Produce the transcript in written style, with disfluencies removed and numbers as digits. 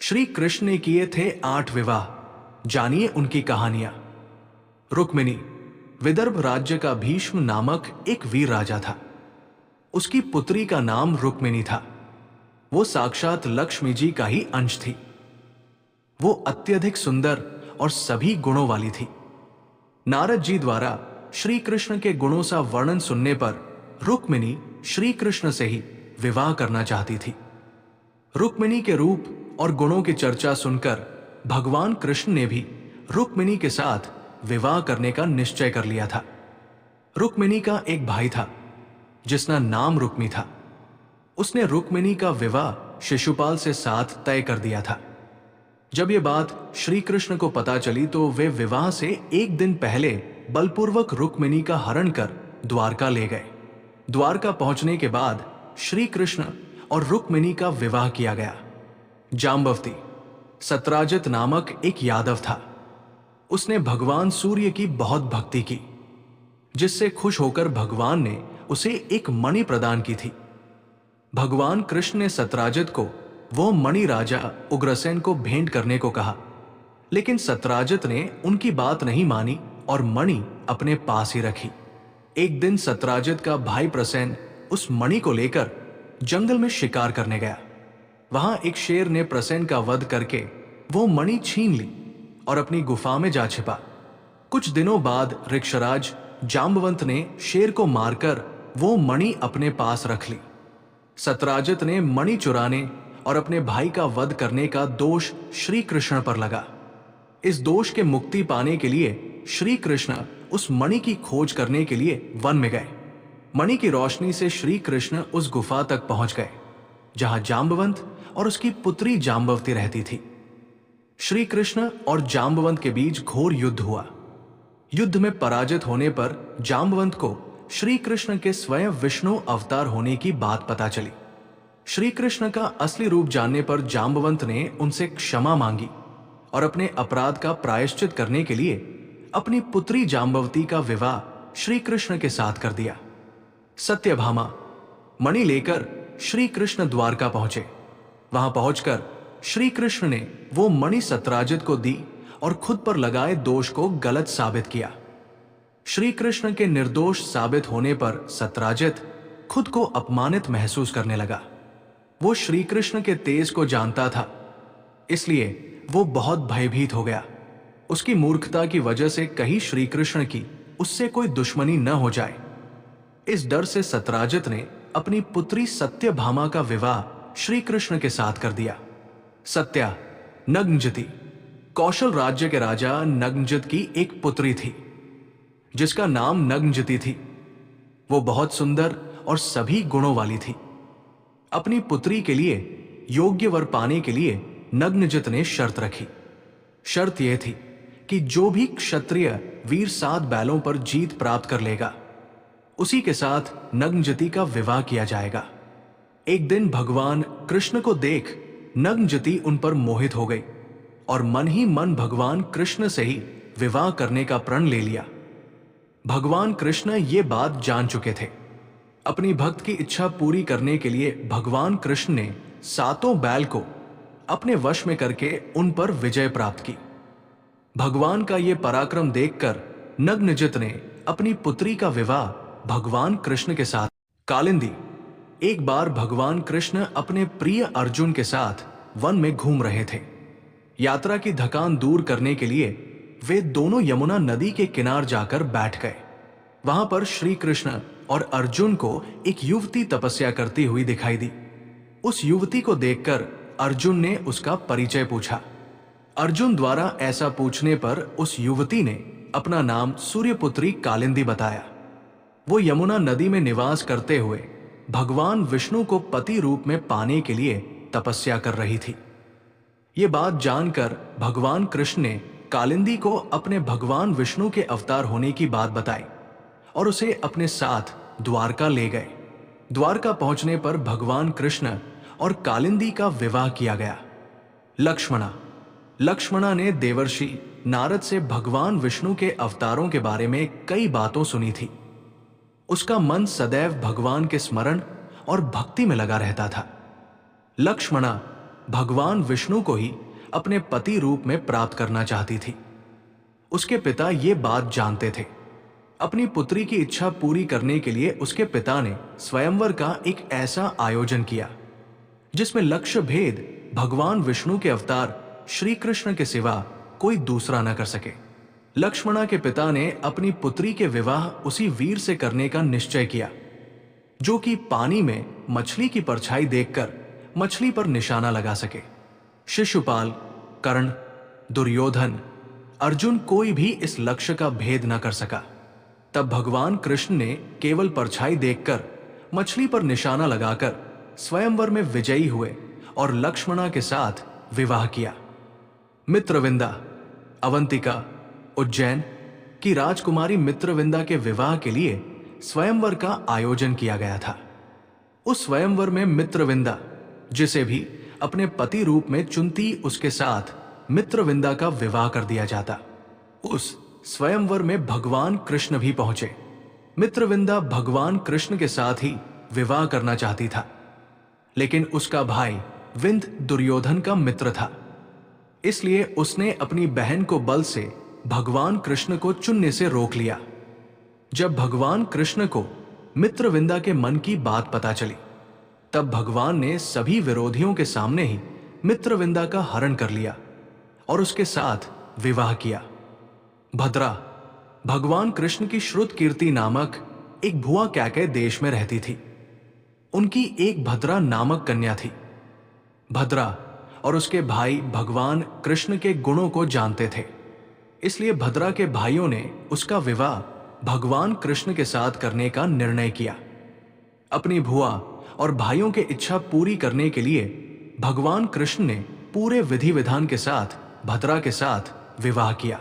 श्री कृष्ण ने किए थे 8 विवाह। जानिए उनकी कहानियां। रुक्मिणी विदर्भ राज्य का भीष्म नामक एक वीर राजा था। उसकी पुत्री का नाम रुक्मिणी था। वो साक्षात लक्ष्मी जी का ही अंश थी। वो अत्यधिक सुंदर और सभी गुणों वाली थी। नारद जी द्वारा श्री कृष्ण के गुणों सा वर्णन सुनने पर रुक्मिणी श्री कृष्ण से ही विवाह करना चाहती थी। रुक्मिणी के रूप और गुणों की चर्चा सुनकर भगवान कृष्ण ने भी रुक्मिणी के साथ विवाह करने का निश्चय कर लिया था। रुक्मिणी का एक भाई था जिसका नाम रुक्मी था। उसने रुक्मिणी का विवाह शिशुपाल से साथ तय कर दिया था। जब यह बात श्री कृष्ण को पता चली तो वे विवाह से एक दिन पहले बलपूर्वक रुक्मिणी का हरण कर द्वारका ले गए। द्वारका पहुंचने के बाद श्री कृष्ण और रुक्मिणी का विवाह किया गया। जाम्बवती सत्राजित नामक एक यादव था। उसने भगवान सूर्य की बहुत भक्ति की, जिससे खुश होकर भगवान ने उसे एक मणि प्रदान की थी। भगवान कृष्ण ने सत्राजित को वो मणि राजा उग्रसेन को भेंट करने को कहा, लेकिन सत्राजित ने उनकी बात नहीं मानी और मणि अपने पास ही रखी। एक दिन सत्राजित का भाई प्रसेन उस मणि को लेकर जंगल में शिकार करने गया। वहां एक शेर ने प्रसेन का वध करके वो मणि छीन ली और अपनी गुफा में जा छिपा। कुछ दिनों बाद ऋक्षराज जाम्बवंत ने शेर को मारकर वो मणि अपने पास रख ली। सत्राजित ने मणि चुराने और अपने भाई का वध करने का दोष श्री कृष्ण पर लगा। इस दोष के मुक्ति पाने के लिए श्री कृष्ण उस मणि की खोज करने के लिए वन में गए। मणि की रोशनी से श्री कृष्ण उस गुफा तक पहुंच गए जहां जाम्बवंत और उसकी पुत्री जाम्बवती रहती थी। श्री कृष्ण और जाम्बवंत के बीच घोर युद्ध हुआ। युद्ध में पराजित होने पर जाम्बवंत को श्री कृष्ण के स्वयं विष्णु अवतार होने की बात पता चली। श्री कृष्ण का असली रूप जानने पर जाम्बवंत ने उनसे क्षमा मांगी और अपने अपराध का प्रायश्चित करने के लिए अपनी पुत्री जाम्बवती का विवाह श्री कृष्ण के साथ कर दिया। सत्यभामा मणि लेकर श्री कृष्ण द्वारका पहुंचे। वहां पहुंचकर श्री कृष्ण ने वो मणि सत्राजित को दी और खुद पर लगाए दोष को गलत साबित किया। श्री कृष्ण के निर्दोष साबित होने पर सत्राजित खुद को अपमानित महसूस करने लगा। वो श्री कृष्ण के तेज को जानता था, इसलिए वो बहुत भयभीत हो गया। उसकी मूर्खता की वजह से कहीं श्री कृष्ण की उससे कोई दुश्मनी न हो जाए। इस डर से सत्राजित ने अपनी पुत्री सत्यभामा का विवाह श्री कृष्ण के साथ कर दिया। सत्या नग्नजिति कौशल राज्य के राजा नग्नजित की एक पुत्री थी जिसका नाम नग्नजिति थी। वो बहुत सुंदर और सभी गुणों वाली थी। अपनी पुत्री के लिए योग्य वर पाने के लिए नग्नजित ने शर्त रखी। शर्त यह थी कि जो भी क्षत्रिय वीर 7 बैलों पर जीत प्राप्त कर लेगा उसी के साथ नग्नजिति का विवाह किया जाएगा। एक दिन भगवान कृष्ण को देख नग्नजिति उन पर मोहित हो गई और मन ही मन भगवान कृष्ण से ही विवाह करने का प्रण ले लिया। भगवान कृष्ण ये बात जान चुके थे। अपनी भक्त की इच्छा पूरी करने के लिए भगवान कृष्ण ने 7 बैल को अपने वश में करके उन पर विजय प्राप्त की। भगवान का ये पराक्रम देखकर नग्नजित ने अपनी पुत्री का विवाह भगवान कृष्ण के साथ। कालिंदी एक बार भगवान कृष्ण अपने प्रिय अर्जुन के साथ वन में घूम रहे थे। यात्रा की थकान दूर करने के लिए वे दोनों यमुना नदी के किनार जाकर बैठ गए। वहां पर श्री कृष्ण और अर्जुन को एक युवती तपस्या करती हुई दिखाई दी। उस युवती को देखकर अर्जुन ने उसका परिचय पूछा। अर्जुन द्वारा ऐसा पूछने पर उस युवती ने अपना नाम सूर्यपुत्री कालिंदी बताया। वो यमुना नदी में निवास करते हुए भगवान विष्णु को पति रूप में पाने के लिए तपस्या कर रही थी। ये बात जानकर भगवान कृष्ण ने कालिंदी को अपने भगवान विष्णु के अवतार होने की बात बताई और उसे अपने साथ द्वारका ले गए। द्वारका पहुंचने पर भगवान कृष्ण और कालिंदी का विवाह किया गया। लक्ष्मणा ने देवर्षि नारद से भगवान विष्णु के अवतारों के बारे में कई बातों सुनी थी। उसका मन सदैव भगवान के स्मरण और भक्ति में लगा रहता था। लक्ष्मणा भगवान विष्णु को ही अपने पति रूप में प्राप्त करना चाहती थी। उसके पिता ये बात जानते थे। अपनी पुत्री की इच्छा पूरी करने के लिए उसके पिता ने स्वयंवर का एक ऐसा आयोजन किया जिसमें लक्ष्य भेद भगवान विष्णु के अवतार श्री कृष्ण के सिवा कोई दूसरा न कर सके। लक्ष्मणा के पिता ने अपनी पुत्री के विवाह उसी वीर से करने का निश्चय किया जो कि पानी में मछली की परछाई देखकर मछली पर निशाना लगा सके। शिशुपाल, कर्ण, दुर्योधन, अर्जुन कोई भी इस लक्ष्य का भेद न कर सका। तब भगवान कृष्ण ने केवल परछाई देखकर मछली पर निशाना लगाकर स्वयंवर में विजयी हुए और लक्ष्मणा के साथ विवाह किया। मित्रविंदा, अवंतिका, उज्जैन की राजकुमारी मित्रविंदा के विवाह के लिए स्वयंवर का आयोजन किया गया था। उस स्वयंवर में मित्रविंदा जिसे भी अपने पति रूप में चुनती उसके साथ मित्रविंदा का विवाह कर दिया जाता। उस स्वयंवर में भगवान कृष्ण भी पहुंचे। मित्रविंदा भगवान कृष्ण के साथ ही विवाह करना चाहती था, लेकिन उसका भाई विंध दुर्योधन का मित्र था, इसलिए उसने अपनी बहन को बल से भगवान कृष्ण को चुनने से रोक लिया। जब भगवान कृष्ण को मित्रविंदा के मन की बात पता चली, तब भगवान ने सभी विरोधियों के सामने ही मित्रविंदा का हरण कर लिया और उसके साथ विवाह किया। भद्रा भगवान कृष्ण की श्रुत कीर्ति नामक एक भुआ कैके देश में रहती थी। उनकी एक भद्रा नामक कन्या थी। भद्रा और उसके भाई भगवान कृष्ण के गुणों को जानते थे, इसलिए भद्रा के भाइयों ने उसका विवाह भगवान कृष्ण के साथ करने का निर्णय किया। अपनी भुआ और भाइयों की इच्छा पूरी करने के लिए भगवान कृष्ण ने पूरे विधि विधान के साथ भद्रा के साथ विवाह किया।